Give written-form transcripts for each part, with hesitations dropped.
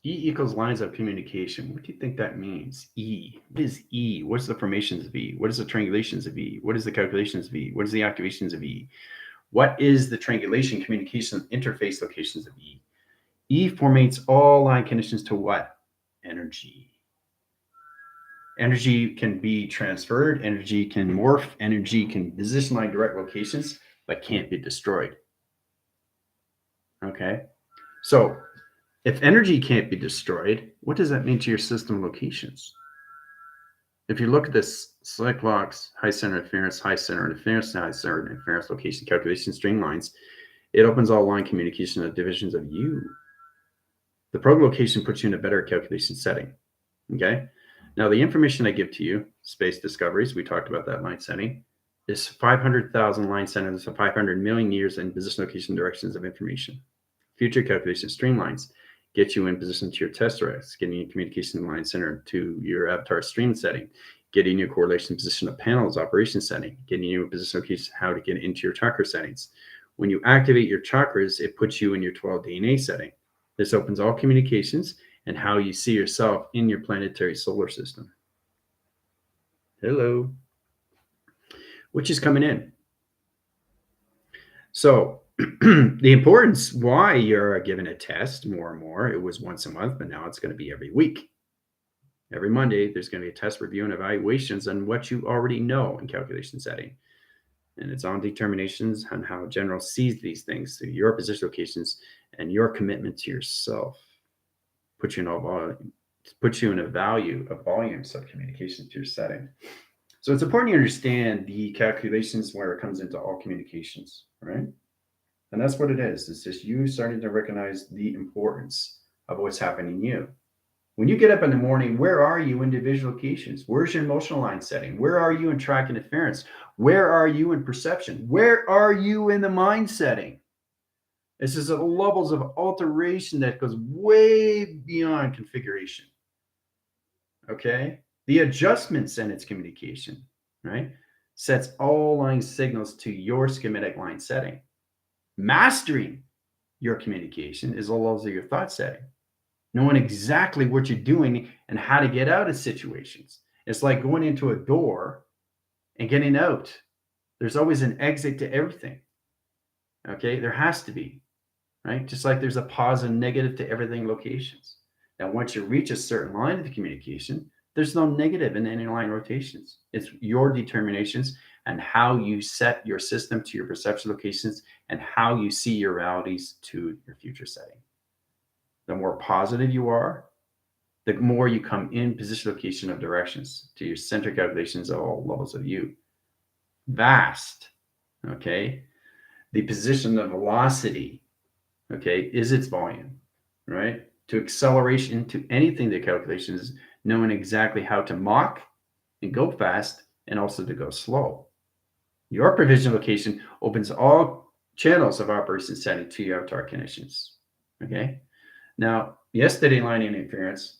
E equals lines of communication. What do you think that means? E. What is E? What's the formations of E? What is the triangulations of E? What is the calculations of E? What is the activations of E? What is the triangulation, communication, interface locations of E? E formates all line conditions to what? Energy. Energy can be transferred, energy can morph, energy can position line direct locations, but can't be destroyed. Okay? So if energy can't be destroyed, what does that mean to your system locations? If you look at this select blocks, high center interference, high center interference, high center interference location calculation string lines, it opens all line communication of divisions of U. The probe location puts you in a better calculation setting. Okay. Now the information I give to you, space discoveries, we talked about that line setting, is 500,000 line centers of 500 million years in position, location, directions of information. Future calculation streamlines get you in position to your test directs, getting you communication line center to your avatar stream setting, getting you correlation position of panels operation setting, getting you a position location how to get into your chakra settings. When you activate your chakras, it puts you in your 12 DNA setting. This opens all communications and how you see yourself in your planetary solar system. Hello. Which is coming in. So the importance why you're given a test more and more, it was once a month, but now it's going to be every week. Every Monday, there's going to be a test review and evaluations on what you already know in calculation setting. And it's on determinations on how general sees these things, so your position locations and your commitment to yourself. Put you in a value of volumes of communication to your setting. So it's important you understand the calculations where it comes into all communications, right? And that's what it is. It's just you starting to recognize the importance of what's happening in you. When you get up in the morning, where are you in division locations? Where's your emotional line setting? Where are you in track interference? Where are you in perception? Where are you in the mind setting? This is at levels of alteration that goes way beyond configuration. Okay? The adjustments in its communication, right, sets all line signals to your schematic line setting. Mastering your communication is all levels of your thought setting. Knowing exactly what you're doing and how to get out of situations. It's like going into a door and getting out. There's always an exit to everything. Okay? There has to be, right? Just like there's a positive and negative to everything locations. Now, once you reach a certain line of the communication, there's no negative in any line rotations. It's your determinations and how you set your system to your perception locations and how you see your realities to your future setting. The more positive you are, the more you come in position location of directions to your center calculations of all levels of you. Vast, okay? The position of velocity, okay, is its volume, right? To acceleration to anything the calculation is knowing exactly how to mock and go fast and also to go slow. Your provision location opens all channels of operation setting to your avatar connections, okay? Now, yesterday line interference,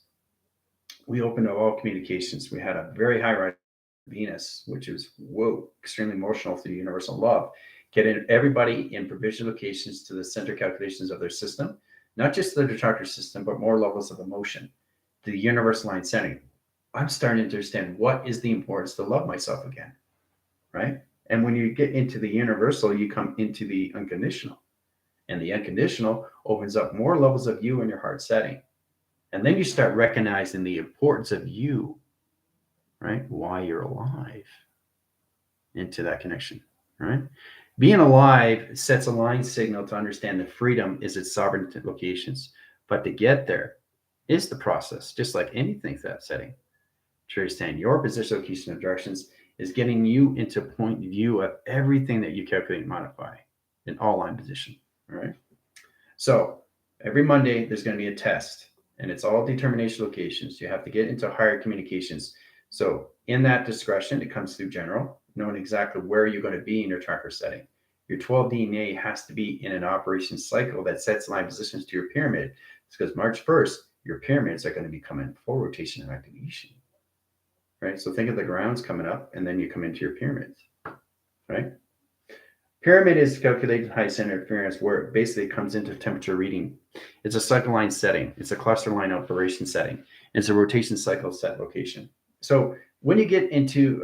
we opened up all communications. We had a very high rise Venus, which is, whoa, extremely emotional through universal love. Getting everybody in provision locations to the center calculations of their system, not just the detractor system, but more levels of emotion, the universal line setting. I'm starting to understand what is the importance to love myself again, right? And when you get into the universal, you come into the unconditional. And the unconditional opens up more levels of you in your heart setting. And then you start recognizing the importance of you, right? Why you're alive into that connection, right? Being alive sets a line signal to understand that freedom is its sovereign locations. But to get there is the process, just like anything that setting. To understand your position, location, and directions is getting you into point of view of everything that you calculate and modify in all line position, all right? So every Monday, there's going to be a test, and it's all determination locations. You have to get into higher communications. So in that discretion, it comes through general, knowing exactly where you're going to be in your tracker setting. Your 12 DNA has to be in an operation cycle that sets line positions to your pyramid. It's because March 1st, your pyramids are going to be coming full rotation and activation, right? So think of the grounds coming up, and then you come into your pyramids, right? Pyramid is calculated high center interference where it basically comes into temperature reading. It's a cycle line setting. It's a cluster line operation setting. It's a rotation cycle set location. So when you get into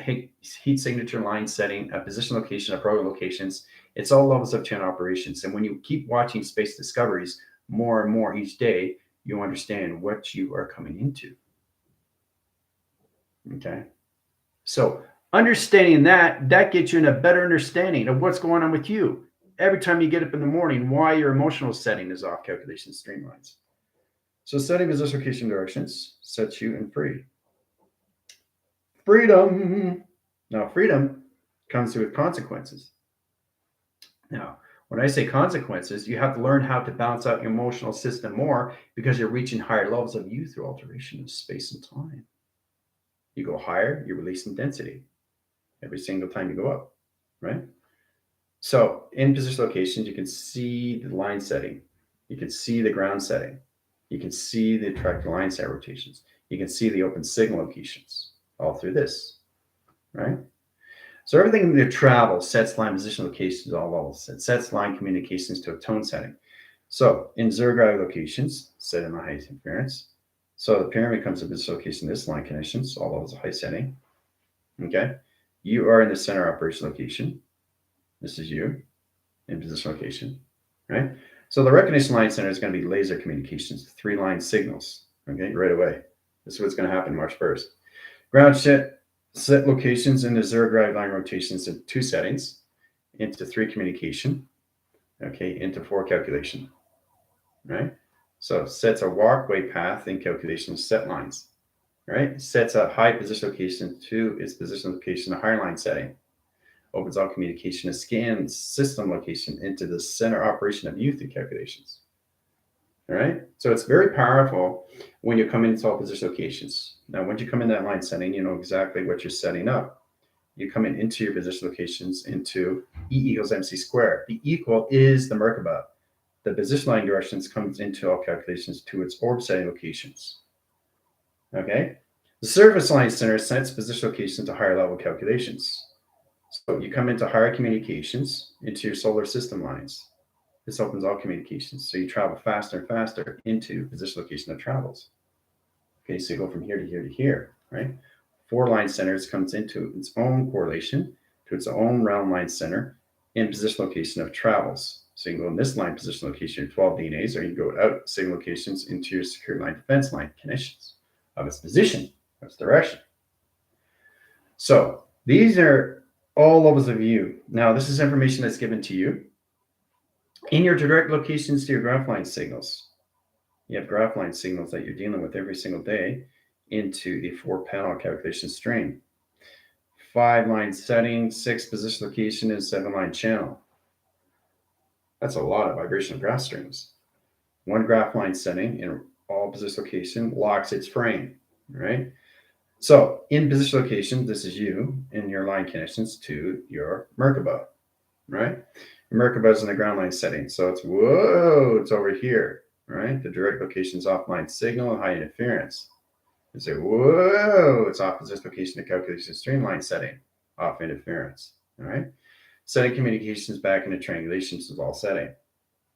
heat signature line setting, a position location, a program locations, it's all levels of channel operations. And when you keep watching space discoveries more and more each day, you understand what you are coming into. Okay. So understanding that gets you in a better understanding of what's going on with you. Every time you get up in the morning, why your emotional setting is off calculation streamlines. So setting position location directions sets you in free. Freedom. Now, freedom comes with consequences. Now, when I say consequences, you have to learn how to balance out your emotional system more because you're reaching higher levels of you through alteration of space and time. You go higher, you're releasing density every single time you go up, right? So in position locations, you can see the line setting. You can see the ground setting. You can see the attractor line set rotations. You can see the open signal locations all through this, right? So everything that travels sets line position locations all levels. It sets line communications to a tone setting. So in zero gravity locations, set in the high interference. So the pyramid comes to position location, this line connections, all levels of high setting. Okay. You are in the center operation location. This is you in position location, right? So the recognition line center is going to be laser communications, 3 line signals, okay, right away. This is what's going to happen March 1st. Ground set locations in the zero gravity line rotations in 2 settings, into 3 communication, okay, into 4 calculation, right? So sets a walkway path in calculation set lines, right? Sets a high position location to its position location, a higher line setting. Opens all communication and scans system location into the center operation of youth calculations. All right. So it's very powerful when you come into all position locations. Now, once you come in that line setting, you know exactly what you're setting up. You come into your position locations into E equals MC squared. The equal is the Merkaba. The position line directions comes into all calculations to its orb setting locations. Okay. The surface line center sets position locations to higher level calculations. So you come into higher communications into your solar system lines. This opens all communications. So you travel faster and faster into position location of travels. Okay, so you go from here to here to here, right? 4 line centers comes into its own correlation to its own round line center in position location of travels. So you can go in this line position location, your 12 DNAs, or you can go out signal locations into your secure line defense line connections of its position, of its direction. So these are all levels of you. Now, this is information that's given to you in your direct locations to your graph line signals. You have graph line signals that you're dealing with every single day into the 4-panel calculation stream. 5 line setting, 6 position location, and 7 line channel. That's a lot of vibrational graph streams. 1 graph line setting in all position location locks its frame, right? So in position location, this is you in your line connections to your Merkaba, right? Merkaba is in the ground line setting. So it's, whoa, it's over here, right? The direct location is offline signal and high interference. You say, whoa, it's off position location to calculation streamline setting, off interference, all right? Setting communications back into triangulations is all setting,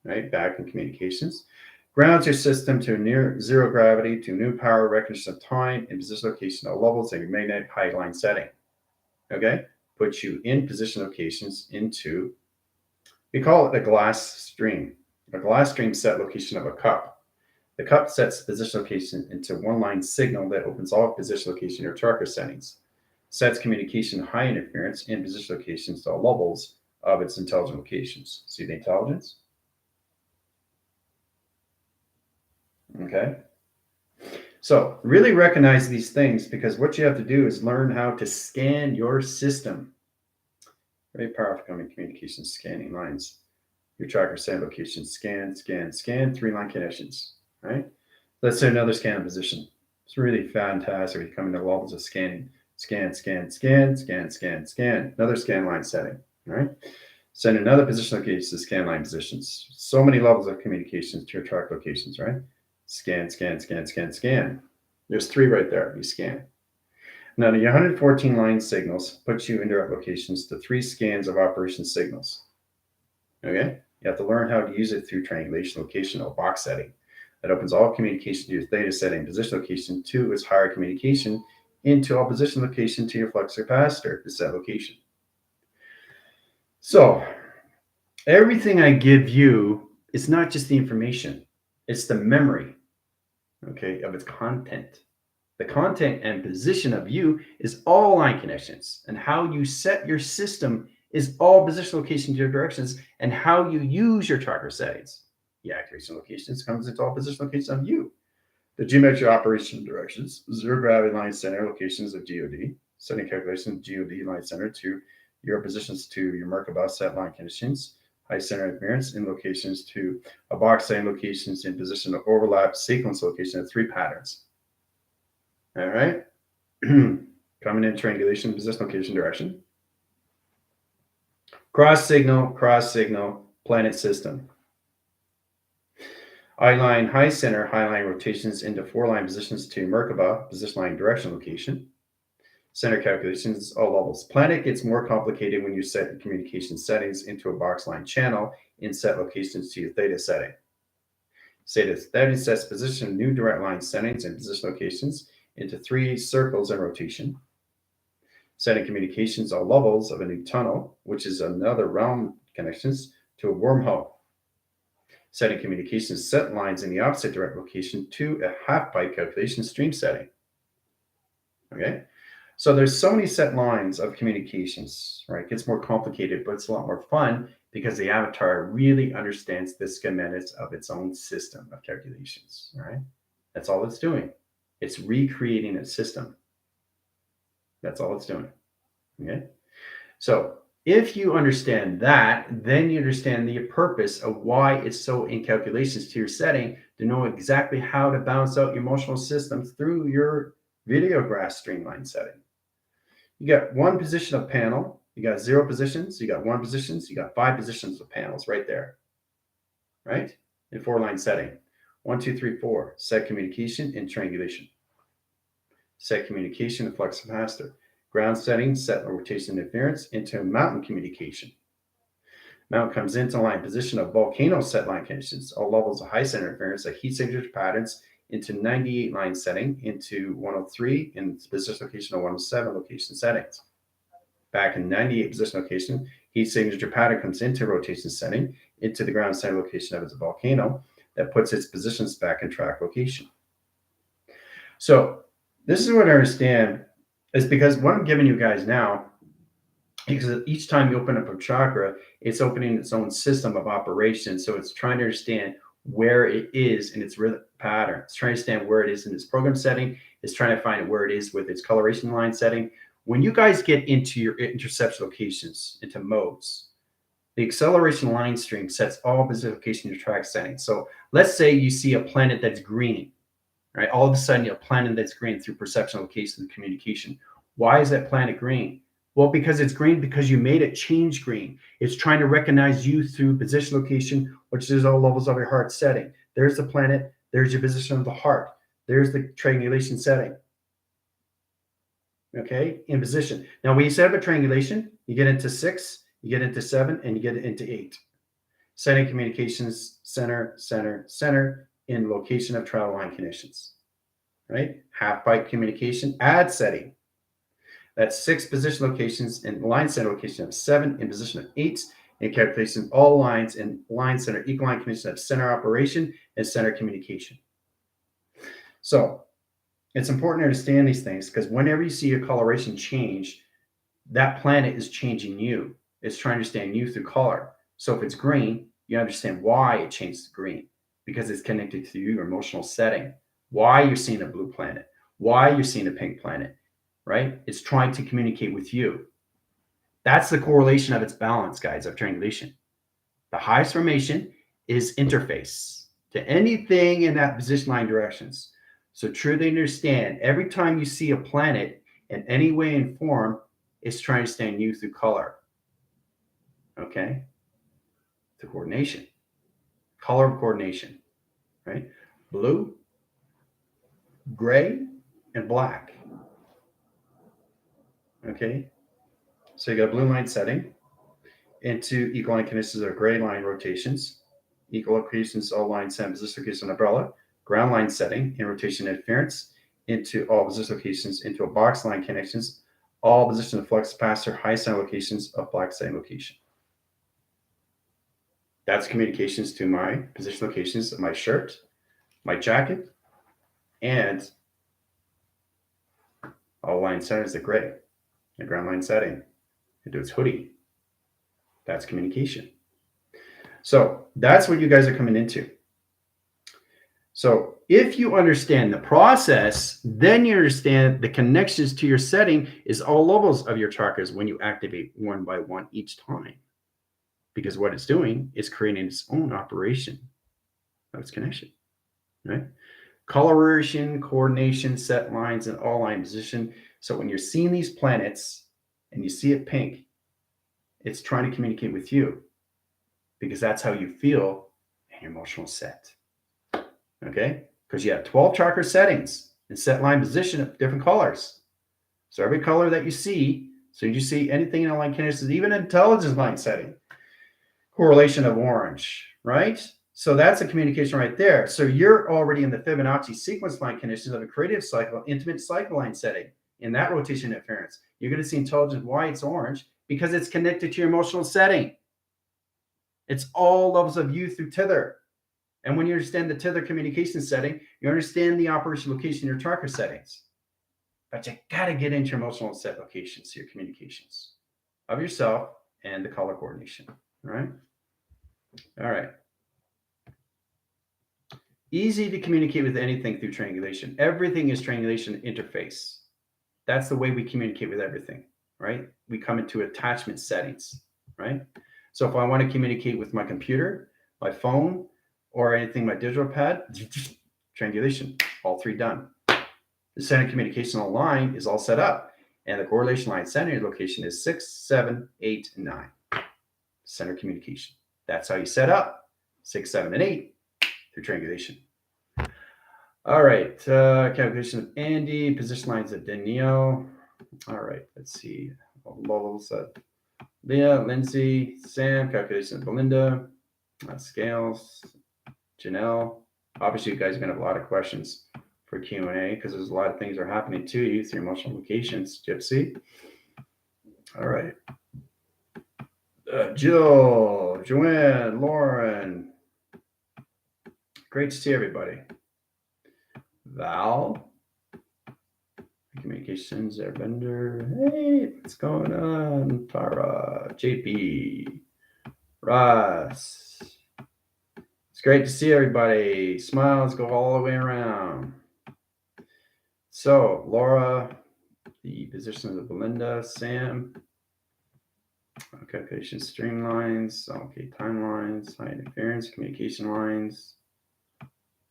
right? Back in communications. Grounds your system to near zero gravity to new power recognition of time and position location of levels of your magnetic high line setting. Okay? Put you in position locations into, we call it a glass stream. A glass stream set location of a cup. The cup sets position location into 1 line signal that opens all position location or tracker settings. Sets communication high interference and position locations to all levels of its intelligent locations. See the intelligence? Okay. So really recognize these things because what you have to do is learn how to scan your system. Very powerful communication scanning lines. Your tracker set location, scan, scan, scan, 3 line connections, right? Let's say another scan position. It's really fantastic. You come into levels of scanning. Scan, scan, scan, scan, scan, scan. Another scan line setting, right? Send another position location to scan line positions. So many levels of communications to your track locations, right? Scan, scan, scan, scan, scan. There's 3 right there. You scan. Now, the 114 line signals puts you into locations to 3 scans of operation signals. Okay? You have to learn how to use it through triangulation location or box setting. That opens all communication to your theta setting, position location to its higher communication into all position location to your flux capacitor, the set location. So, everything I give you is not just the information, it's the memory, okay, of its content. The content and position of you is all line connections, and how you set your system is all position location to your directions, and how you use your tracker settings. The activation locations comes into all position locations of you. The geometry operation directions, zero gravity line center locations of GOD, setting calculation GOD line center to your positions to your Merkabah set line conditions, high center adherence in locations to a box setting locations in position to overlap sequence location of 3 patterns. All right. Coming in triangulation, position, location, direction. Cross signal, planet system. I-line, high center, high line rotations into 4 line positions to Merkabah, position line, direction, location. Center calculations, all levels. Planet gets more complicated when you set your communication settings into a box line channel in set locations to your theta setting. Theta sets position new direct line settings and position locations into 3 circles in rotation. Setting communications all levels of a new tunnel, which is another round connections to a wormhole. Setting communications set lines in the opposite direct location to a half byte calculation stream setting. Okay, so there's so many set lines of communications, right? It gets more complicated, but it's a lot more fun because the avatar really understands the schematics of its own system of calculations, right? That's all it's doing. It's recreating a system. That's all it's doing. Okay. So if you understand that, then you understand the purpose of why it's so in calculations to your setting to know exactly how to balance out your emotional systems through your videograph streamline setting. You got 1 position of panel, you got 0 positions, you got 1 positions, you got 5 positions of panels right there, right? In 4 line setting. 1, 2, 3, 4. Set communication and triangulation. Set communication and flux capacitor. Ground setting, set rotation interference into mountain communication. Mount comes into line position of volcano set line conditions, all levels of high center interference, like heat signature patterns into 98 line setting, into 103 in position location of 107 location settings. Back in 98 position location, heat signature pattern comes into rotation setting into the ground center location of its volcano that puts its positions back in track location. So this is what I understand is because what I'm giving you guys now, because each time you open up a chakra, it's opening its own system of operation. So it's trying to understand where it is in its rhythm pattern. It's trying to understand where it is in its program setting. It's trying to find where it is with its coloration line setting. When you guys get into your interception locations, into modes, the acceleration line stream sets all position location your track settings. So let's say you see a planet that's green, right? All of a sudden, you have a planet that's green through perception, location, and communication. Why is that planet green? Well, because it's green because you made it change green. It's trying to recognize you through position location, which is all levels of your heart setting. There's the planet. There's your position of the heart. There's the triangulation setting. Okay, in position. Now, when you set up a triangulation, you get into 6, you get into 7, and you get into 8. Setting communications center, center, center in location of travel line conditions. Right? Half byte communication, add setting. That's 6 position locations and line center location of 7 in position of 8 and calculation all lines in line center equal line condition of center operation and center communication. So it's important to understand these things because whenever you see a coloration change, that planet is changing you. It's trying to understand you through color. So if it's green, you understand why it changed to green because it's connected to your emotional setting. Why you're seeing a blue planet, why you're seeing a pink planet, right? It's trying to communicate with you. That's the correlation of its balance, guys, of triangulation. The highest formation is interface to anything in that position line directions. So truly understand every time you see a planet in any way and form, it's trying to stand you through color. Okay? The coordination. Color of coordination, right? Blue, gray, and black. Okay. So you got a blue line setting into equal line conditions or gray line rotations, equal locations, all lines, same position location umbrella, ground line setting in rotation interference into all position locations into a box line connections, all position of flux capacitor, high center locations of black setting location. That's communications to my position locations of my shirt, my jacket, and all line centers the gray, the ground line setting into its hoodie. That's communication. So that's what you guys are coming into. So if you understand the process, then you understand the connections to your setting is all levels of your chakras when you activate one by one each time. Because what it's doing is creating its own operation of its connection, right? Coloration, coordination, set lines, and all line position. So when you're seeing these planets and you see it pink, it's trying to communicate with you because that's how you feel in your emotional set. Okay? Because you have 12 chakra settings and set line position of different colors. So every color that you see, so you see anything in a line kinesis, even intelligence line setting, correlation of orange, right? So that's a communication right there. So you're already in the Fibonacci sequence line conditions of a creative cycle, intimate cycle line setting in that rotation interference. You're going to see intelligence why it's orange because it's connected to your emotional setting. It's all levels of you through tether. And when you understand the tether communication setting, you understand the operation location in your chakra settings. But you got to get into your emotional set locations, your communications of yourself and the color coordination. All right. All right. Easy to communicate with anything through triangulation. Everything is triangulation interface. That's the way we communicate with everything, right? We come into attachment settings, right? So if I want to communicate with my computer, my phone, or anything, my digital pad, triangulation, all three done. The center communication line is all set up, and the correlation line center location is 6, 7, 8, and 9. Center communication. That's how you set up 6, 7, and 8 through triangulation. All right, calculation of Andy, position lines of Danielle. All right, let's see. Levels of Leah, Lindsay, Sam, calculation of Belinda, scales, Janelle. Obviously, you guys are going to have a lot of questions for Q&A because there's a lot of things that are happening to you through emotional locations, Gypsy. All right. Jill, Joanne, Lauren. Great to see everybody. Val, communications, Airbender. Hey, what's going on? Tara, JP, Ross. It's great to see everybody. Smiles go all the way around. So, Laura, the position of Belinda, Sam, calculation streamlines, okay, timelines, high interference, communication lines.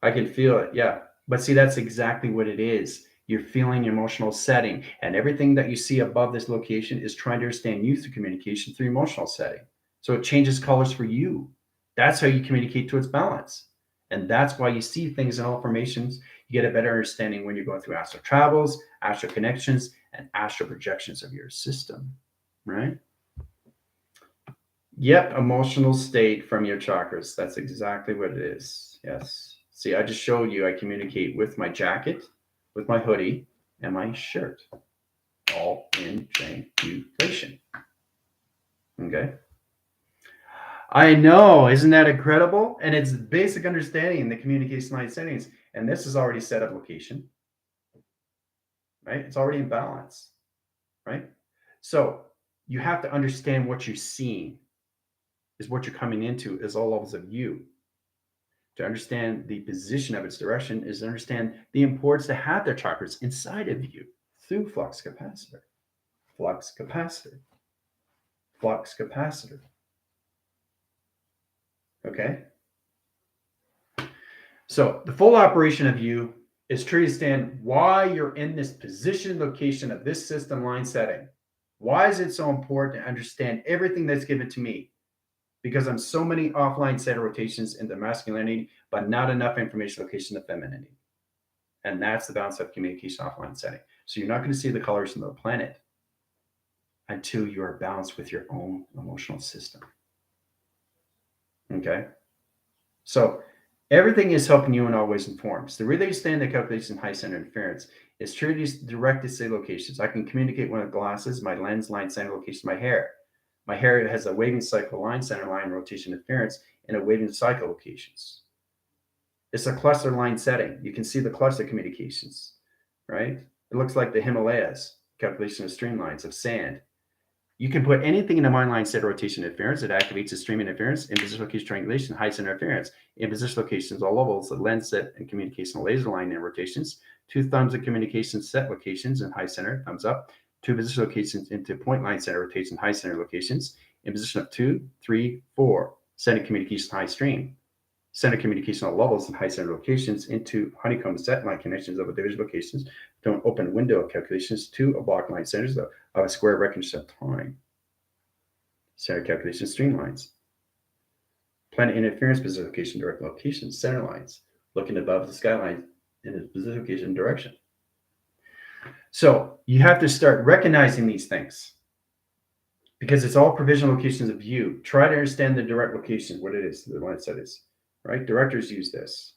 I can feel it, yeah. But see, that's exactly what it is. You're feeling your emotional setting, and everything that you see above this location is trying to understand you through communication through emotional setting. So it changes colors for you. That's how you communicate to its balance. And that's why you see things in all formations. You get a better understanding when you're going through astral travels, astral connections, and astral projections of your system, right? Yep, emotional state from your chakras. That's exactly what it is. Yes. See, I just showed you I communicate with my jacket, with my hoodie, and my shirt, all in triangulation. Okay. I know, isn't that incredible? And it's basic understanding the communication line settings. And this is already set up location, right? It's already in balance, right? So you have to understand what you're seeing is what you're coming into is all levels of you. To understand the position of its direction is to understand the importance to have their chakras inside of you through flux capacitor, flux capacitor, flux capacitor. Okay? So the full operation of you is to understand why you're in this position, location of this system line setting. Why is it so important to understand everything that's given to me? Because I'm so many offline set rotations into masculinity, but not enough information location of femininity. And that's the balance of communication offline setting. So you're not going to see the colors in the planet. until you are balanced with your own emotional system. Okay? So everything is helping you in all ways and forms. The relay stand that calculates in high center interference is truly direct to say locations. I can communicate with glasses, my lens, line, center, location, my hair. My hair has a waving cycle, line, center, line, rotation, interference, and a waving cycle locations. It's a cluster line setting. You can see the cluster communications, right? It looks like the Himalayas, calculation of streamlines of sand. You can put anything in a mind line set rotation interference. It activates the stream interference, in position location triangulation, high center interference, in position locations, all levels, the lens set and communication laser line and rotations, two thumbs of communication set locations and high center, thumbs up, two position locations into point line center rotation, high center locations, in position of 2, 3, 4, center communication, high stream, center communication all levels and high center locations into honeycomb set line connections of a division locations to an open window of calculations to a block line centers of a square recognition of time. Center calculation streamlines. Planet interference position location direct location center lines looking above the skyline in its position location direction. So you have to start recognizing these things because it's all provisional locations of view. Try to understand the direct location, what it is, the line set is. Right? Directors use this.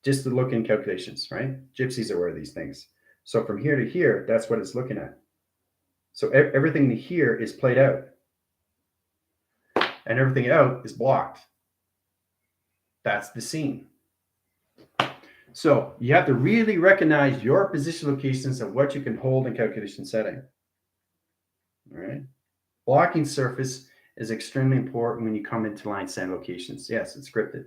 Just to look in calculations, right? Gypsies are aware of these things. So from here to here, that's what it's looking at. So everything here is played out. And everything out is blocked. That's the scene. So you have to really recognize your position locations and what you can hold in calculation setting. All right? Blocking surface is extremely important when you come into line center locations. Yes, it's scripted.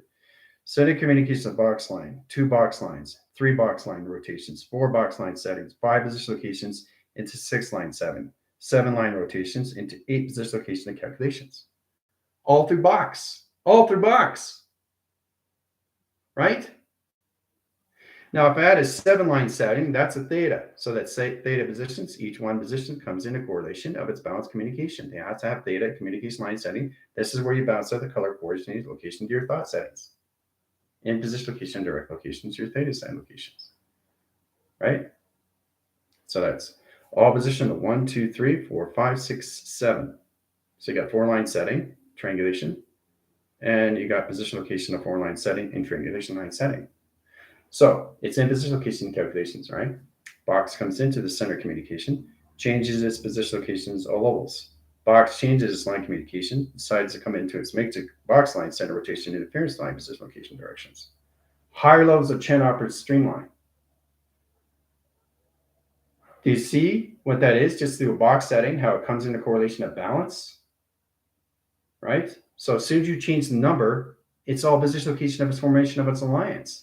Center communication of box line, 2 box lines, 3 box line rotations, 4 box line settings, 5 position locations into 6 line setting, 7 line rotations into 8 position location and calculations. All through box. All through box. Right? Now, if I add a 7 line setting, that's a theta. So that's theta positions. Each one position comes in a correlation of its balanced communication. They have to have theta communication line setting. This is where you bounce out the color coordinated location to your thought settings. In position location and direct locations, your theta sign locations. Right? So that's all position of 1, 2, 3, 4, 5, 6, 7. So you got 4 line setting, triangulation, and you got position location of 4 line setting and triangulation line setting. So it's in position location calculations, right? Box comes into the center communication, changes its position locations all levels. Box changes its line communication, decides to come into its matrix box line center rotation interference line position location directions. Higher levels of Chen operates streamline. Do you see what that is? Just through a box setting, how it comes into correlation of balance, right? So as soon as you change the number, it's all position location of its formation of its alliance.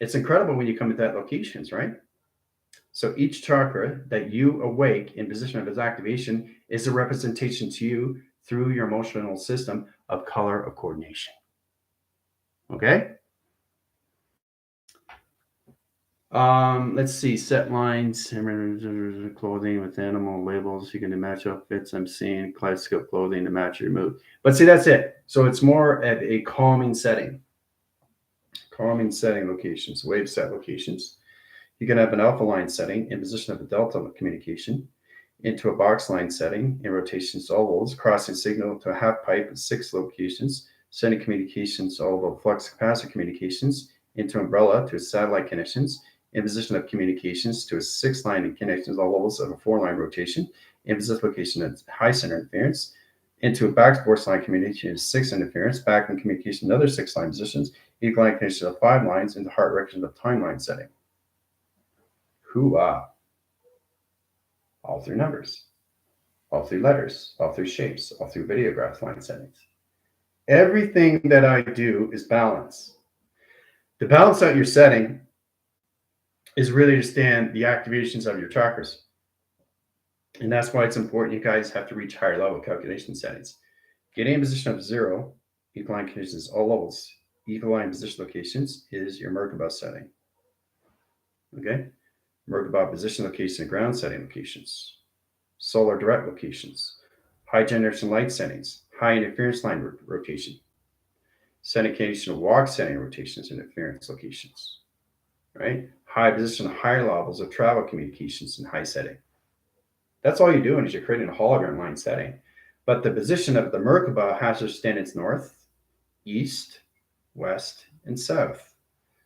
It's incredible when you come to that locations, right? So each chakra that you awake in position of its activation is a representation to you through your emotional system of color of coordination. Okay? Let's see, set lines, clothing with animal labels. You can match outfits. I'm seeing kaleidoscope clothing to match your mood. But see, that's it. So it's more of a calming setting. Calming setting locations, wave set locations. You can have an alpha line setting in position of a delta communication into a box line setting in rotations all levels, crossing signal to a half pipe at 6 locations, sending communications all the flux capacitor communications into umbrella to satellite connections in position of communications to a 6 line and connections all levels of a 4 line rotation in position location at high center interference into a back force line communication to 6 interference, back line communication another 6 line positions, equal line connection of 5 lines into heart recognition of timeline setting. Hoo-ah. All through numbers, all through letters, all through shapes, all through videograph line settings. Everything that I do is balance. To balance out your setting is really to understand the activations of your chakras. And that's why it's important you guys have to reach higher level calculation settings. Getting in position of 0, equal line conditions, all levels, equal line position locations is your Merkaba setting. Okay? Merkaba position location and ground setting locations, solar direct locations, high generation light settings, high interference line rotation, syndication of walk setting rotations and interference locations, right? High position, higher levels of travel communications and high setting. That's all you're doing is you're creating a hologram line setting. But the position of the Merkaba has to stand its north, east, west, and south.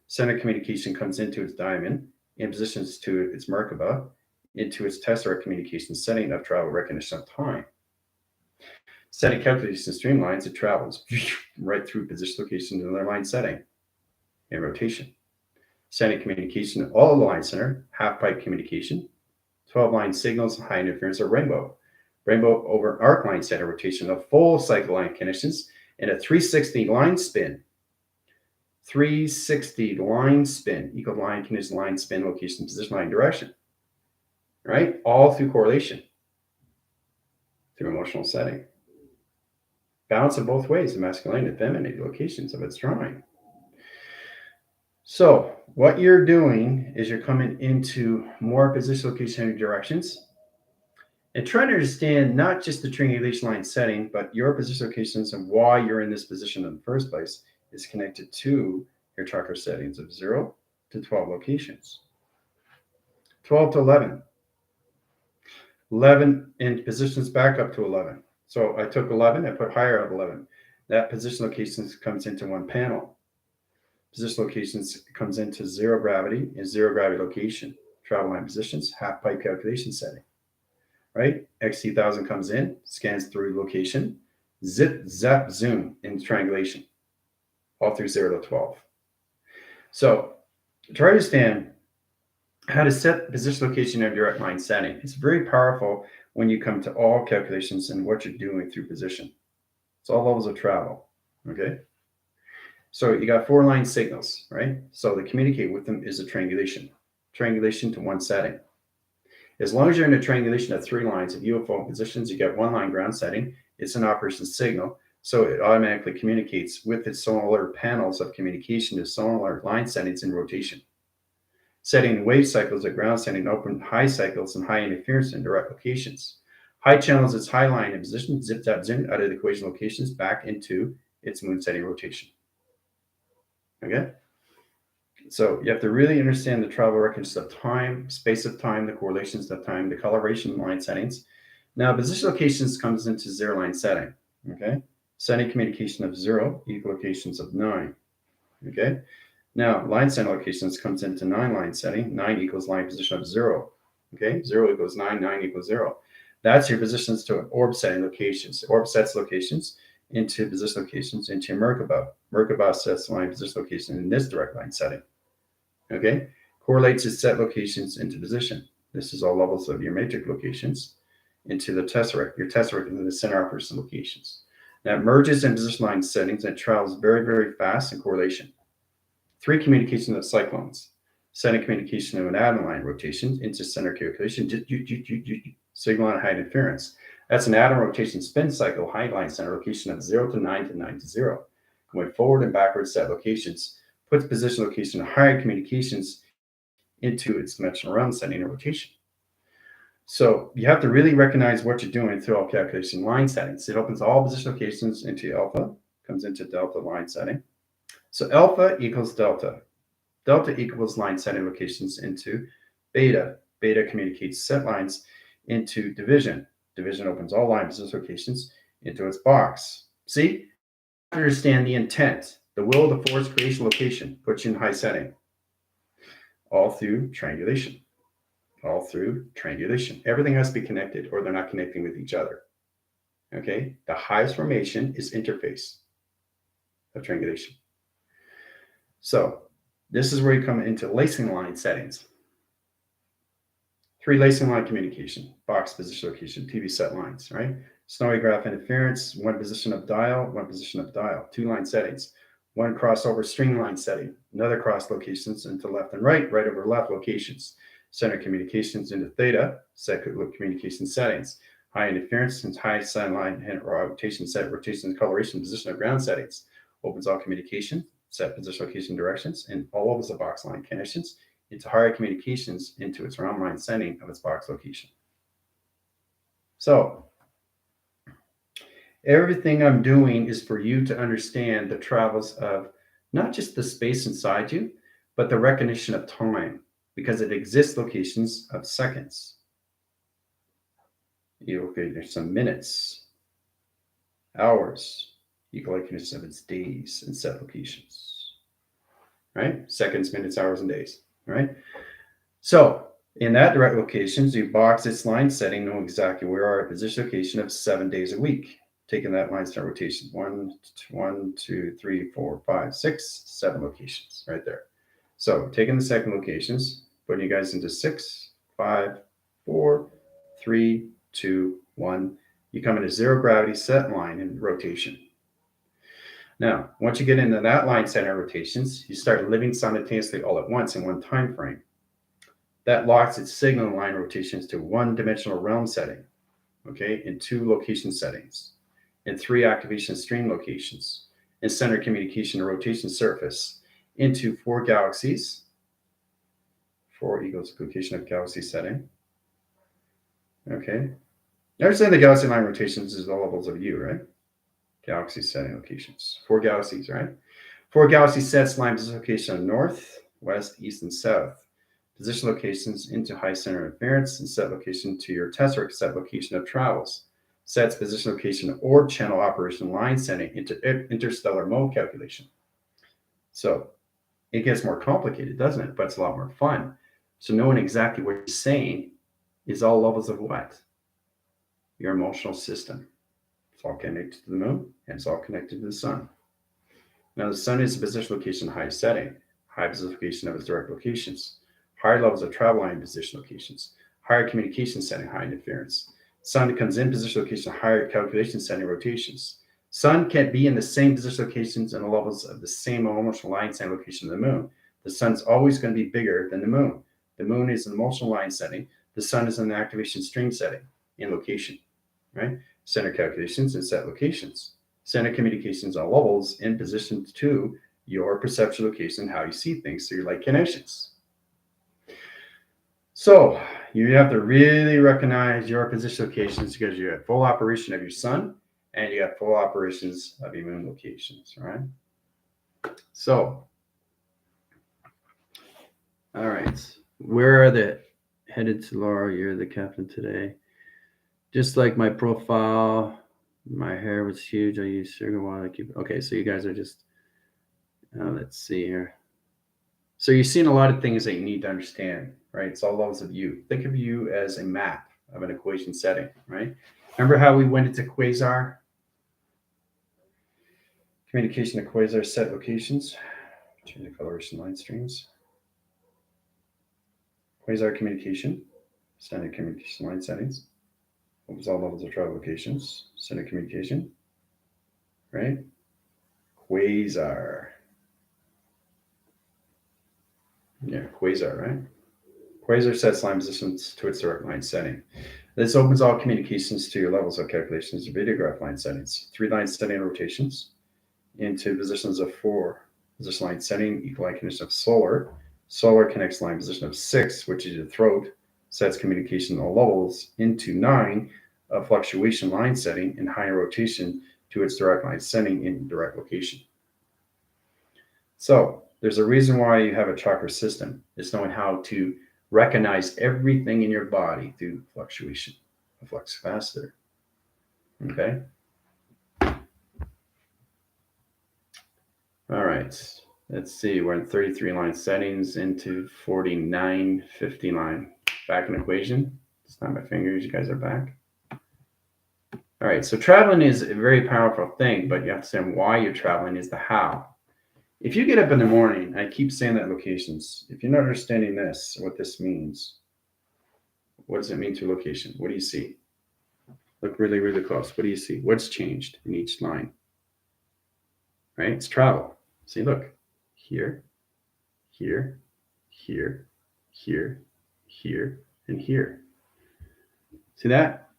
Center communication comes into its diamond and positions to its Merkaba into its tesseract communication setting of travel recognition of time. Setting calculation streamlines, it travels right through position location to their line setting and rotation. Setting communication, all the line center, half pipe communication, 12 line signals, high interference, or rainbow. Rainbow over arc line center rotation of full cycle line connections and a 360 line spin. 360 line spin, equal line condition, line spin, location, position, line, direction. Right? All through correlation, through emotional setting. Balance in both ways, the masculine and feminine locations of its drawing. So what you're doing is you're coming into more position, location, and directions, and trying to understand not just the triangulation line setting, but your position locations and why you're in this position in the first place is connected to your chakra settings of 0 to 12 locations. 12 to 11. 11 in positions back up to 11. So I took 11, I put higher of 11. That position locations comes into one panel. Position locations comes into zero gravity and zero gravity location. Travel line positions, half pipe calculation setting. Right? XT1000 comes in, scans through location, zip, zap, zoom in triangulation, all through 0 to 12. So try to understand how to set position, location, and direct line setting. It's very powerful when you come to all calculations and what you're doing through position. It's all levels of travel. Okay. So you got 4 line signals, right? So to communicate with them is a triangulation. Triangulation to one setting. As long as you're in a triangulation of 3 lines of UFO positions, you get 1 line ground setting. It's an operation signal. So it automatically communicates with its solar panels of communication to solar line settings in rotation. Setting wave cycles at ground setting, open high cycles and high interference in direct locations. High channels its high line in position, zip, zap, zoom out of the equation locations back into its moon setting rotation. Okay? So you have to really understand the travel records of time, space of time, the correlations of time, the coloration line settings. Now, position locations comes into 0 line setting. Okay? Setting communication of 0, equal locations of 9. Okay? Now, line setting locations comes into 9 line setting. 9 equals line position of 0. Okay? 0 equals 9, 9 equals 0. That's your positions to orb setting locations. Orb sets locations into position locations into Merkaba. Merkaba sets line position location in this direct line setting. Okay? Correlates its set locations into position. This is all levels of your matrix locations into the tesseract. Your tesseract into the center operation locations. Now it merges in position line settings and travels very, very fast in correlation. 3 communication of cyclones. Setting communication of an atom line rotation into center calculation. Signal line high interference. That's an atom rotation spin cycle, high line center location of 0 to 9 to 9 to 0. Going forward and backwards set locations. Puts position location of higher communications into its dimensional realm setting and rotation. So you have to really recognize what you're doing through all calculation line settings. It opens all position locations into alpha, comes into delta line setting. So alpha equals delta. Delta equals line setting locations into beta. Beta communicates set lines into division. Division opens all line position locations into its box. See? Understand the intent. The will, the force, creation, location puts you in high setting. All through triangulation. All through triangulation. Everything has to be connected or they're not connecting with each other. Okay? The highest formation is interface of triangulation. So this is where you come into lacing line settings. 3 lacing line communication, box position location, TV set lines, right? Snowy graph interference, 1 position of dial, 1 position of dial, 2 line settings, 1 crossover streamline setting, another cross locations into left and right, right over left locations, center communications into theta, set communication settings, high interference and high sign line and rotation set, rotation and coloration, position of ground settings, opens all communication, set position location directions, and all levels of box line connections into higher communications into its round line setting of its box location. So everything I'm doing is for you to understand the travels of not just the space inside you, but the recognition of time, because it exists locations of seconds. There's some minutes, hours, equal of its days and set locations, right? Seconds, minutes, hours, and days, right? So in that direct locations, you box its line setting, know exactly where our position location of 7 days a week. Taking that line start rotation, 1, 2, 3, 4, 5, 6, 7 locations right there. So taking the second locations, putting you guys into 6, 5, 4, 3, 2, 1. You come into zero gravity set line in rotation. Now, once you get into that line center rotations, you start living simultaneously all at once in one time frame. That locks its signal line rotations to one-dimensional realm setting, okay, in 2 location settings, in 3 activation stream locations, in center communication and rotation surface, into 4 galaxies, 4 equals location of galaxy setting, okay. Understand the galaxy line rotations is the levels of U, right? Galaxy setting locations, 4 galaxies, right? 4 galaxy sets line location of north, west, east, and south. Position locations into high center interference and set location to your tesseract set location of travels. Sets position location or channel operation line setting into interstellar mode calculation. So it gets more complicated, doesn't it? But it's a lot more fun. So knowing exactly what you're saying is all levels of what? Your emotional system. It's all connected to the moon and it's all connected to the sun. Now the sun is the position location high setting, high position location of its direct locations. Higher levels of travel line position locations, higher communication setting, high interference. Sun comes in position location, higher calculation setting rotations. Sun can't be in the same position locations and the levels of the same emotional line setting location of the moon. The sun's always going to be bigger than the moon. The moon is an emotional line setting. The sun is an activation stream setting in location, right? Center calculations and set locations. Center communications on levels in position to your perception location, how you see things through light connections. So you have to really recognize your position locations because you have full operation of your sun and you have full operations of your moon locations, right? So, all right. Where are the headed to Laura? You're the captain today. Just like my profile, my hair was huge. I used sugar water to keep. Okay, so you guys are just. Let's see here. So you've seen a lot of things that you need to understand, right? It's all levels of you. Think of you as a map of an equation setting, right? Remember how we went into quasar? Communication of quasar set locations. Change the coloration line streams. Quasar communication. Standard communication line settings. Opens all levels of travel locations. Standard communication. Right? Quasar. Yeah, quasar, right? Quasar sets line positions to its direct line setting. This opens all communications to your levels of calculations of videograph line settings. 3 line setting rotations into positions of 4. Position line setting, equal line condition of solar. Solar connects line position of 6, which is your throat, sets communication all levels into 9 of fluctuation line setting and higher rotation to its direct line setting in direct location. So there's a reason why you have a chakra system. It's knowing how to recognize everything in your body through fluctuation, a flux capacitor. Okay. All right. Let's see. We're in 33 line settings into 49, 50 line. Back in equation. Snap my fingers. You guys are back. All right. So traveling is a very powerful thing, but you have to understand why you're traveling is the how. If you get up in the morning, I keep saying that locations. If you're not understanding this, what this means, what does it mean to location? What do you see? Look really, really close. What do you see? What's changed in each line? Right? It's travel. See, look, here, here, here, here, here, and here. See that?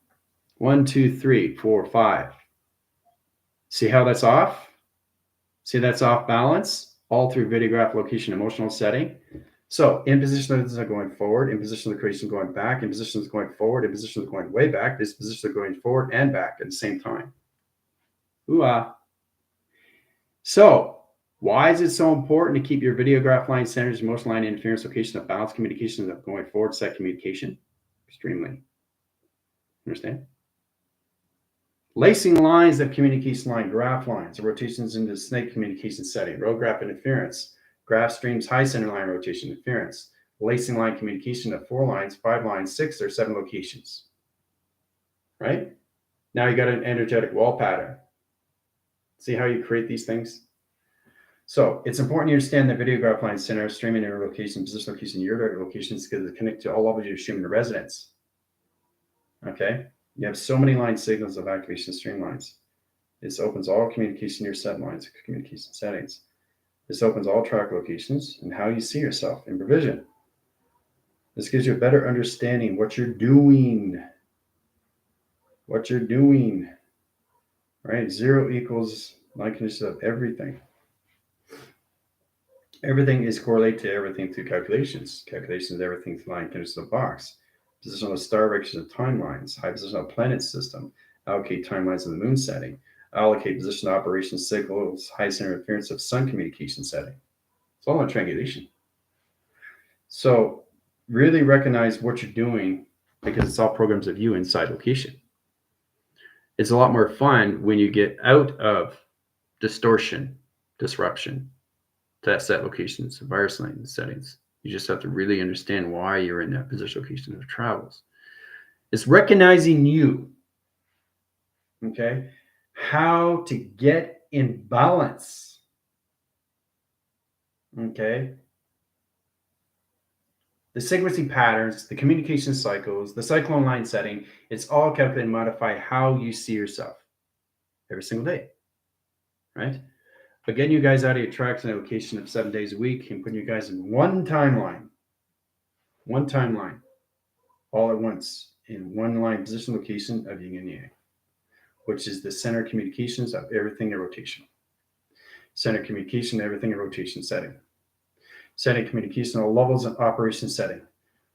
1, 2, 3, 4, 5. See how that's off? See that's off balance? All through videograph location emotional setting. So in positions are going forward, in position of creation going back, in positions going forward, in positions going way back, this position of going forward and back at the same time. Ooh-ah. So why is it so important to keep your videograph line centers, emotional line interference location of balance communication of going forward set communication? Extremely. Understand? Lacing lines of communication line, graph lines, rotations into snake communication setting, row graph interference, graph streams, high center line rotation interference, lacing line communication of 4 lines, 5 lines, 6 or 7 locations. Right? Now you got an energetic wall pattern. See how you create these things? So it's important to understand the video graph line center, streaming error location, position location, your direct locations because they connect to all levels of your streaming residence. Okay? You have so many line signals of activation streamlines. This opens all communication near set lines, communication settings. This opens all track locations and how you see yourself in provision. This gives you a better understanding what you're doing. What you're doing. Right? 0 equals line conditions of everything. Everything is correlated to everything through calculations. Calculations, everything through line conditions of box. Position of star direction of timelines. High position of planet system. Allocate timelines of the moon setting. Allocate position operation signals. High center interference of sun communication setting. It's all on triangulation. So really recognize what you're doing because it's all programs of you inside location. It's a lot more fun when you get out of distortion, disruption, to set locations, virus line settings. You just have to really understand why you're in that position location of travels. It's recognizing you, okay? How to get in balance, okay? The sequencing patterns, the communication cycles, the cyclone line setting, it's all calculated and modify how you see yourself every single day, right? But getting you guys out of your tracks in a location of 7 days a week and putting you guys in one timeline, all at once, in one line position location of yin and yang, which is the center communications of everything in rotation. Center communication, everything in rotation setting. Center communication, all levels of operation setting.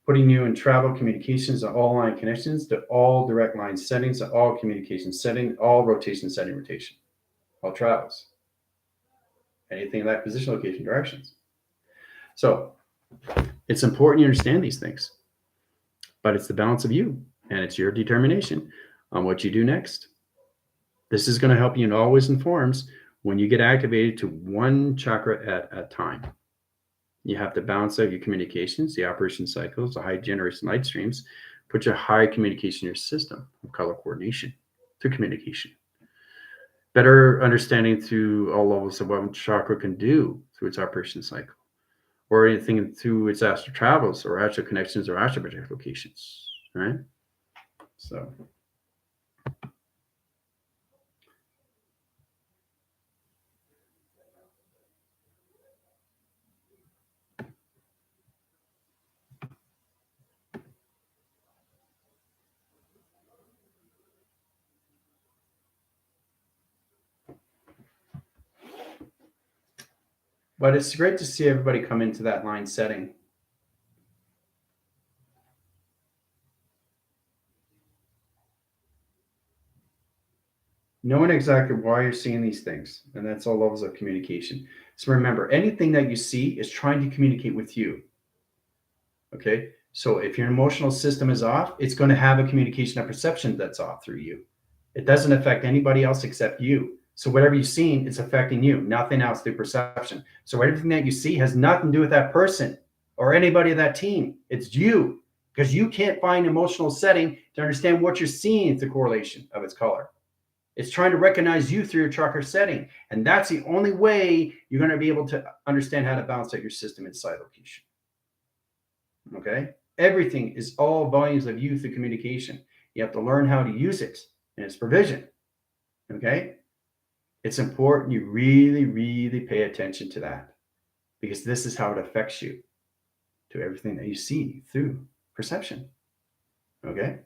Putting you in travel communications of all line connections to all direct line settings, to all communication setting, all rotation setting rotation, all travels. Anything in that position, location, directions. So it's important you understand these things, but it's the balance of you and it's your determination on what you do next. This is going to help you in always informs when you get activated to one chakra at a time. You have to balance out your communications, the operation cycles, the high generation light streams, put your high communication in your system of color coordination through communication. Better understanding through all levels of what chakra can do through its operation cycle, or anything through its astral travels or astral connections or astral project locations, right? So. But it's great to see everybody come into that line setting. Knowing exactly why you're seeing these things, and that's all levels of communication. So remember, anything that you see is trying to communicate with you. Okay? So if your emotional system is off, it's going to have a communication of perception that's off through you. It doesn't affect anybody else except you. So whatever you've seen, it's affecting you, nothing else through perception. So everything that you see has nothing to do with that person or anybody of that team. It's you, because you can't find emotional setting to understand what you're seeing through correlation of its color. It's trying to recognize you through your chakra setting. And that's the only way you're going to be able to understand how to balance out your system inside location. Okay? Everything is all volumes of you through communication. You have to learn how to use it in its provision. Okay? It's important you really, really pay attention to that, because this is how it affects you to everything that you see through perception. Okay?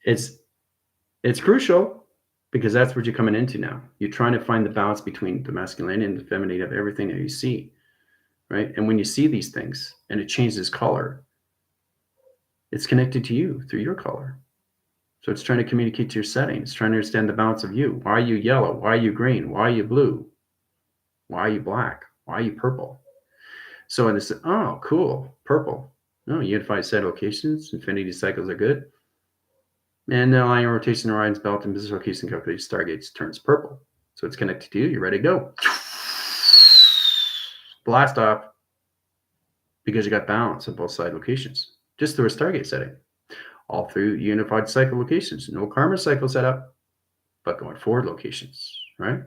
It's crucial because that's what you're coming into now. You're trying to find the balance between the masculine and the feminine of everything that you see, right? And when you see these things and it changes color, it's connected to you through your color. So it's trying to communicate to your setting. It's trying to understand the balance of you. Why are you yellow? Why are you green? Why are you blue? Why are you black? Why are you purple? So in this, oh, cool, purple. No, unified set locations, infinity cycles are good. And the line rotation Orion's belt and position location calculated stargates turns purple. So it's connected to you. You're ready to go. Blast off because you got balance on both side locations just through a stargate setting. All through unified cycle locations. No karma cycle setup, but going forward locations, right?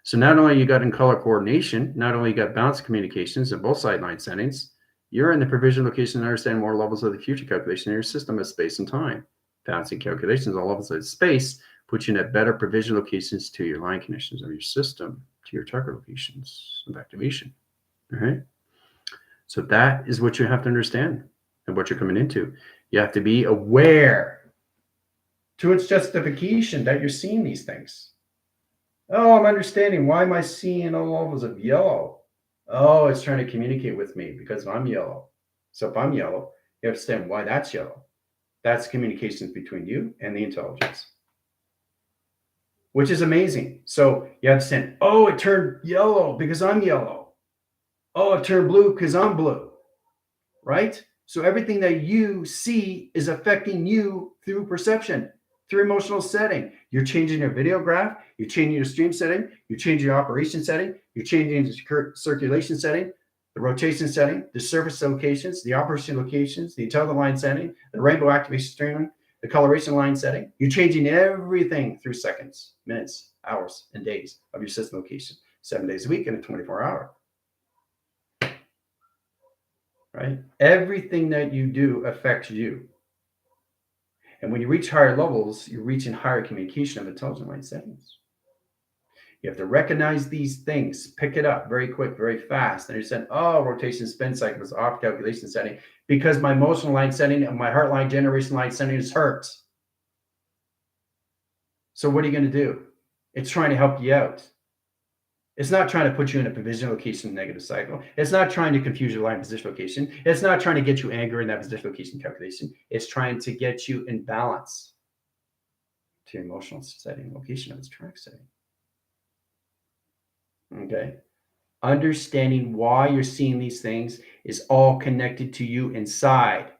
So not only you got in color coordination, not only you got balance communications in both sideline settings, you're in the provision location to understand more levels of the future calculation in your system of space and time. Balancing calculations all levels of space put you in a better provision locations to your line connections of your system, to your chakra locations of activation. All right. So that is what you have to understand and what you're coming into. You have to be aware to its justification that you're seeing these things. Oh, I'm understanding. Why am I seeing all levels of yellow? Oh, it's trying to communicate with me because I'm yellow. So if I'm yellow, you understand why that's yellow. That's communications between you and the intelligence, which is amazing. So you understand, oh, it turned yellow because I'm yellow. Oh, it turned blue because I'm blue, right? So everything that you see is affecting you through perception, through emotional setting. You're changing your video graph, you're changing your stream setting, you're changing your operation setting, you're changing the circulation setting, the rotation setting, the surface locations, the operation locations, the intelligent line setting, the rainbow activation streaming, the coloration line setting. You're changing everything through seconds, minutes, hours, and days of your system location, 7 days a week in a 24-hour. Right? Everything that you do affects you. And when you reach higher levels, you're reaching higher communication of intelligent line settings. You have to recognize these things, pick it up very quick, very fast. And you're saying, oh, rotation spin cycle is off calculation setting because my emotional line setting and my heart line generation line setting is hurt. So what are you going to do? It's trying to help you out. It's not trying to put you in a provision location negative cycle. It's not trying to confuse your line position location. It's not trying to get you angry in that position location calculation. It's trying to get you in balance to your emotional setting, location of its track setting. Okay. Understanding why you're seeing these things is all connected to you inside.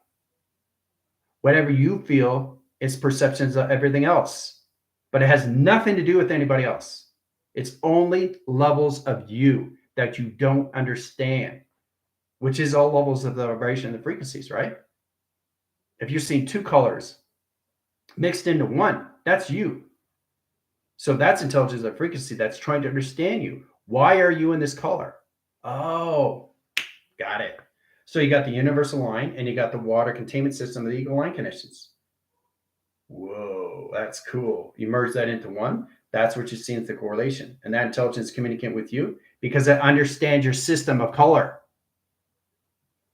Whatever you feel is perceptions of everything else, but it has nothing to do with anybody else. It's only levels of you that you don't understand, which is all levels of the vibration and the frequencies, right? If you're seeing two colors mixed into one, that's you. So that's intelligence of frequency that's trying to understand you. Why are you in this color? Oh, got it. So you got the universal line and you got the water containment system of the equal line connections. Whoa, that's cool. You merge that into one. That's what you see in the correlation. And that intelligence communicating with you because it understands your system of color.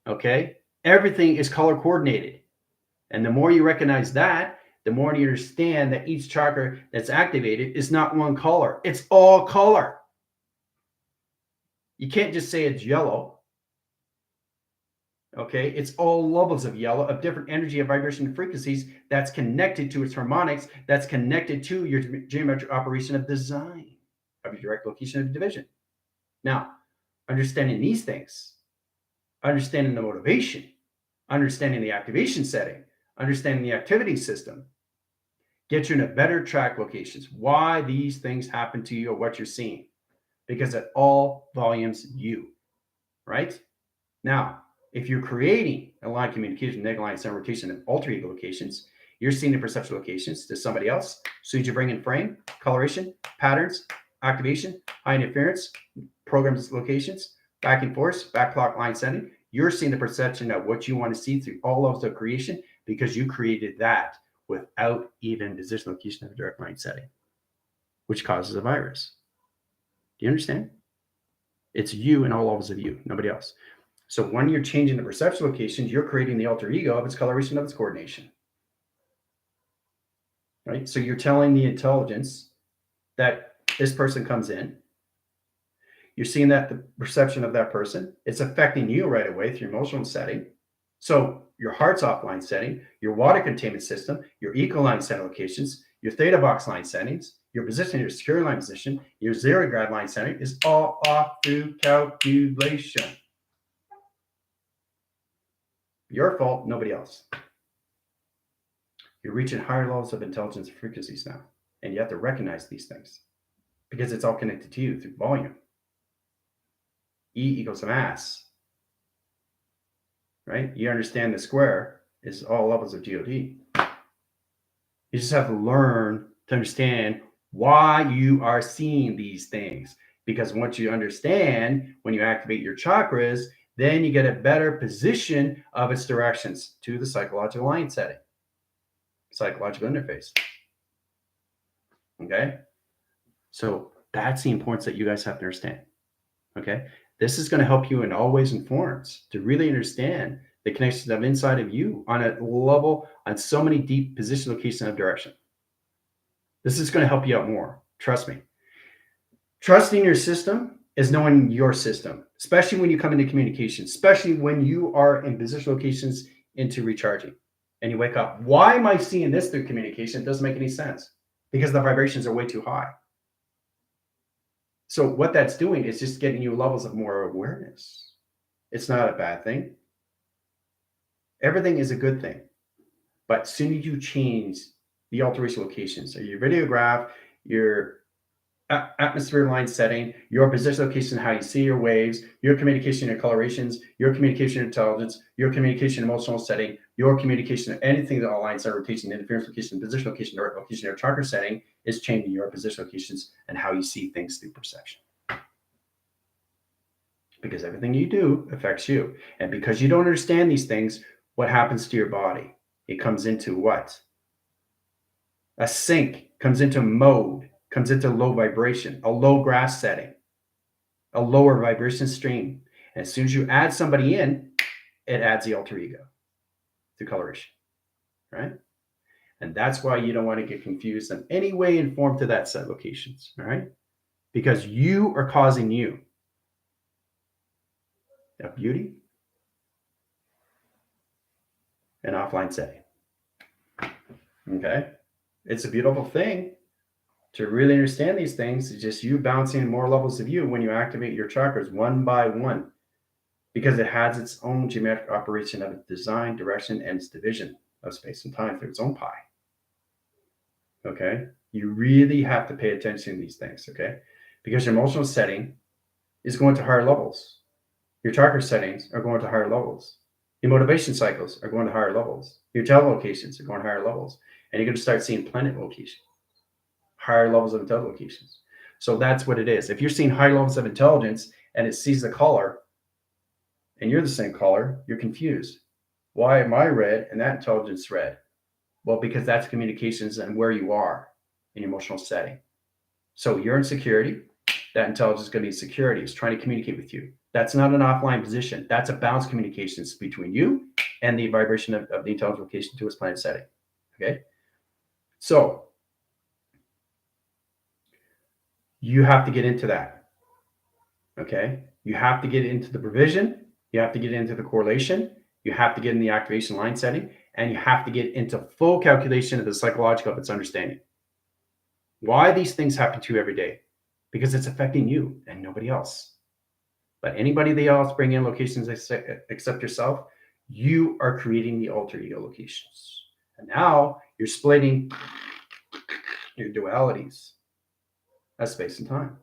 Okay? Everything is color coordinated. And the more you recognize that, the more you understand that each chakra that's activated is not one color. It's all color. You can't just say it's yellow. Okay, it's all levels of yellow of different energy of vibration and frequencies that's connected to its harmonics, that's connected to your geometric operation of design of your direct location of division. Now, understanding these things, understanding the motivation, understanding the activation setting, understanding the activity system, get you in a better track locations. Why these things happen to you or what you're seeing, because it all volumes you, right? Now, if you're creating a line communication, negative line, center rotation, and alter ego locations, you're seeing the perceptual locations to somebody else. So you bring in frame, coloration, patterns, activation, high interference, programs, locations, back and forth, back clock line setting. You're seeing the perception of what you want to see through all levels of creation because you created that without even position location of a direct line setting, which causes a virus. Do you understand? It's you and all levels of you, nobody else. So when you're changing the perceptual locations, you're creating the alter ego of its coloration of its coordination. Right? So you're telling the intelligence that this person comes in. You're seeing that the perception of that person, it's affecting you right away through your emotional setting. So your heart's offline setting, your water containment system, your eco line setting locations, your theta box line settings, your position, your security line position, your zero grad line setting is all off through calculation. Your fault, nobody else. You're reaching higher levels of intelligence and frequencies now. And you have to recognize these things because it's all connected to you through volume. E equals mass, right? You understand the square is all levels of God. You just have to learn to understand why you are seeing these things. Because once you understand, when you activate your chakras, then you get a better position of its directions to the psychological line setting, psychological interface. Okay? So that's the importance that you guys have to understand. Okay? This is going to help you in all ways and forms to really understand the connections of inside of you on a level, on so many deep position, location, of direction. This is going to help you out more. Trust me. Trusting your system is knowing your system, especially when you come into communication, especially when you are in position locations into recharging and you wake up. Why am I seeing this through communication? It doesn't make any sense because the vibrations are way too high. So what that's doing is just getting you levels of more awareness. It's not a bad thing. Everything is a good thing. But as soon as you change the alteration locations, so your radiograph, your atmosphere line setting, your position location, how you see your waves, your communication and colorations, your communication intelligence, your communication emotional setting, your communication, anything that aligns our rotation, interference location, position location, direct location, or chakra setting is changing your position locations and how you see things through perception. Because everything you do affects you. And because you don't understand these things, what happens to your body? It comes into what? A sync, comes into mode, comes into low vibration, a low grass setting, a lower vibration stream. And as soon as you add somebody in, it adds the alter ego to coloration, right? And that's why you don't want to get confused in any way and form to that set locations, all right? Because you are causing you a beauty and offline setting, okay? It's a beautiful thing to really understand these things. It's just you bouncing more levels of you when you activate your chakras one by one, because it has its own geometric operation of its design, direction, and its division of space and time through its own pie. Okay? You really have to pay attention to these things, okay? Because your emotional setting is going to higher levels. Your chakra settings are going to higher levels. Your motivation cycles are going to higher levels. Your telelocations are going to higher levels. And you're going to start seeing planet locations, higher levels of intelligences. So that's what it is. If you're seeing high levels of intelligence and it sees the color and you're the same color, you're confused. Why am I red and that intelligence red? Well, because that's communications and where you are in your emotional setting. So you're in security. That intelligence is going to be security. It's trying to communicate with you. That's not an offline position. That's a balanced communications between you and the vibration of the intelligence location to its planet setting. Okay. So you have to get into that. Okay. You have to get into the provision. You have to get into the correlation. You have to get in the activation line setting, and you have to get into full calculation of the psychological of its understanding. Why these things happen to you every day? Because it's affecting you and nobody else. But anybody else bring in locations except yourself, you are creating the alter ego locations. And now you're splitting your dualities as space and time.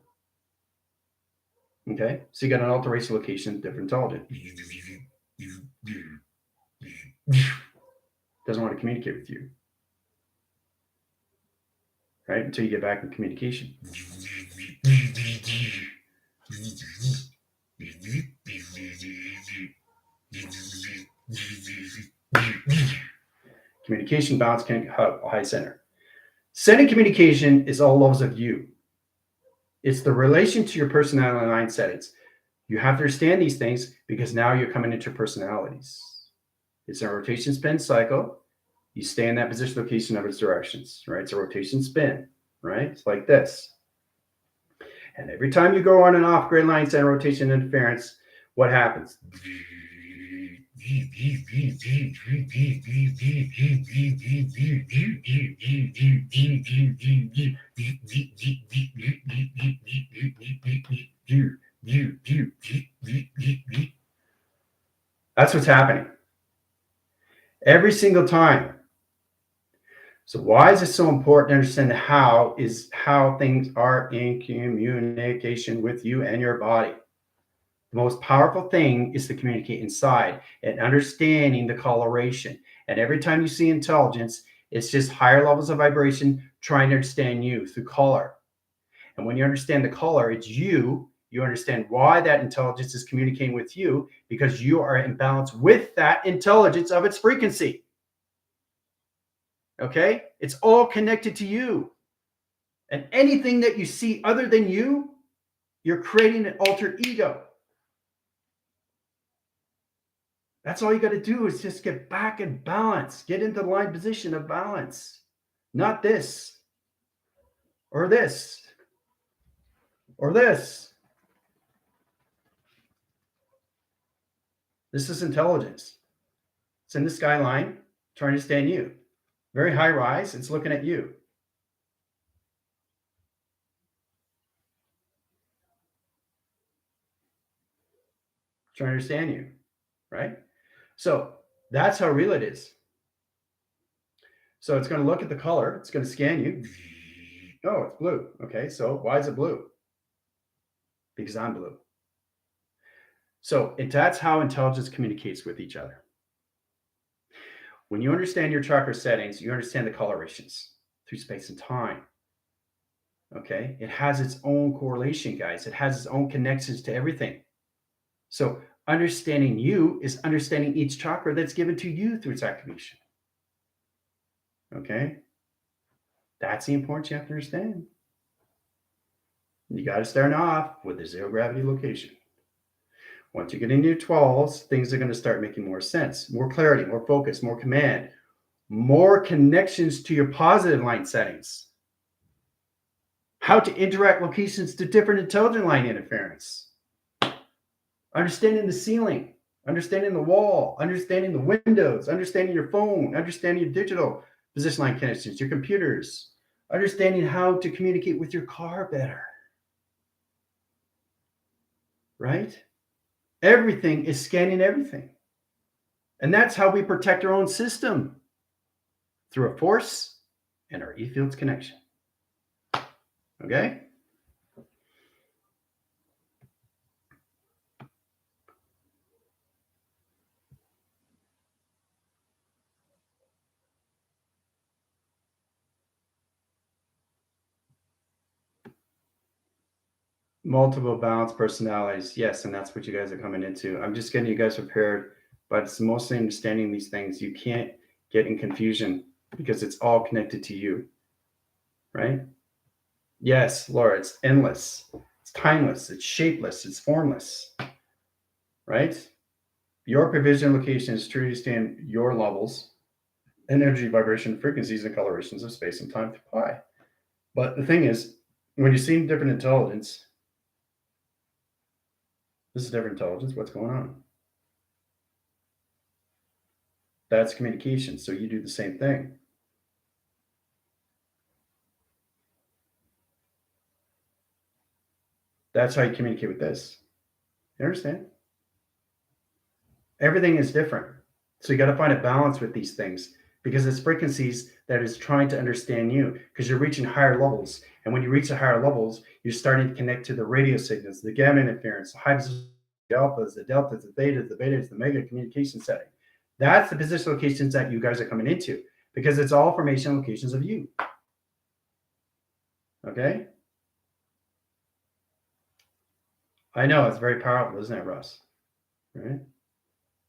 Okay? So you got an alteration location, different intelligence. Doesn't want to communicate with you. Right? Until you get back in communication. Communication balance can high center. Sending communication is all levels of you. It's the relation to your personality line settings. You have to understand these things because now you're coming into personalities. It's a rotation spin cycle. You stay in that position location of its directions, right? It's a rotation spin, right? It's like this. And every time you go on an off grid line center rotation interference, what happens? That's what's happening. Every single time So why is it so important to understand the how is how things are in communication with you and your body. The most powerful thing is to communicate inside and understanding the coloration. And every time you see intelligence, it's just higher levels of vibration trying to understand you through color. And when you understand the color, it's you. You understand why that intelligence is communicating with you because you are in balance with that intelligence of its frequency. Okay? It's all connected to you. And anything that you see other than you, you're creating an altered ego. That's all you got to do is just get back in balance. Get into the line position of balance. Not this or this or this. This is intelligence. It's in the skyline trying to stand you. Very high rise. It's looking at you. Trying to understand you, right? So that's how real it is. So it's going to look at the color. It's going to scan you. Oh, it's blue. Okay, so why is it blue? Because I'm blue. So that's how intelligence communicates with each other. When you understand your chakra settings, you understand the colorations through space and time. Okay, it has its own correlation, guys. It has its own connections to everything. So understanding you is understanding each chakra that's given to you through its activation. Okay, that's the importance you have to understand. You got to start off with a zero gravity location. Once you get into your 12s, things are going to start making more sense, more clarity, more focus, more command, more connections to your positive line settings. How to interact locations to different intelligent line interference. Understanding the ceiling, understanding the wall, understanding the windows, understanding your phone, understanding your digital position line connections, your computers, understanding how to communicate with your car better. Right? Everything is scanning everything. And that's how we protect our own system through a force and our E-fields connection. Okay? Multiple balanced personalities. Yes, and that's what you guys are coming into. I'm just getting you guys prepared, but it's mostly understanding these things. You can't get in confusion because it's all connected to you. Right? Yes, Laura, it's endless. It's timeless. It's shapeless. It's formless. Right? Your provision location is to understand your levels, energy, vibration, frequencies, and colorations of space and time to pi. But the thing is, when you see different intelligence, this is different intelligence. What's going on? That's communication. So you do the same thing. That's how you communicate with this. You understand? Everything is different. So you got to find a balance with these things because it's frequencies that is trying to understand you because you're reaching higher levels. And when you reach the higher levels, you're starting to connect to the radio signals, the gamma interference, the high alphas, the deltas, the betas, the mega communication setting. That's the position locations that you guys are coming into because it's all formation locations of you. Okay? I know it's very powerful, isn't it, Russ? Right?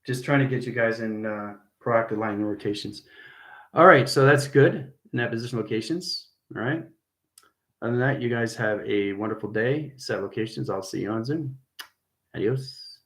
Just trying to get you guys in proactive line rotations. All right, so that's good in that position locations. All right. Other than that, you guys have a wonderful day. Set locations. I'll see you on Zoom. Adios.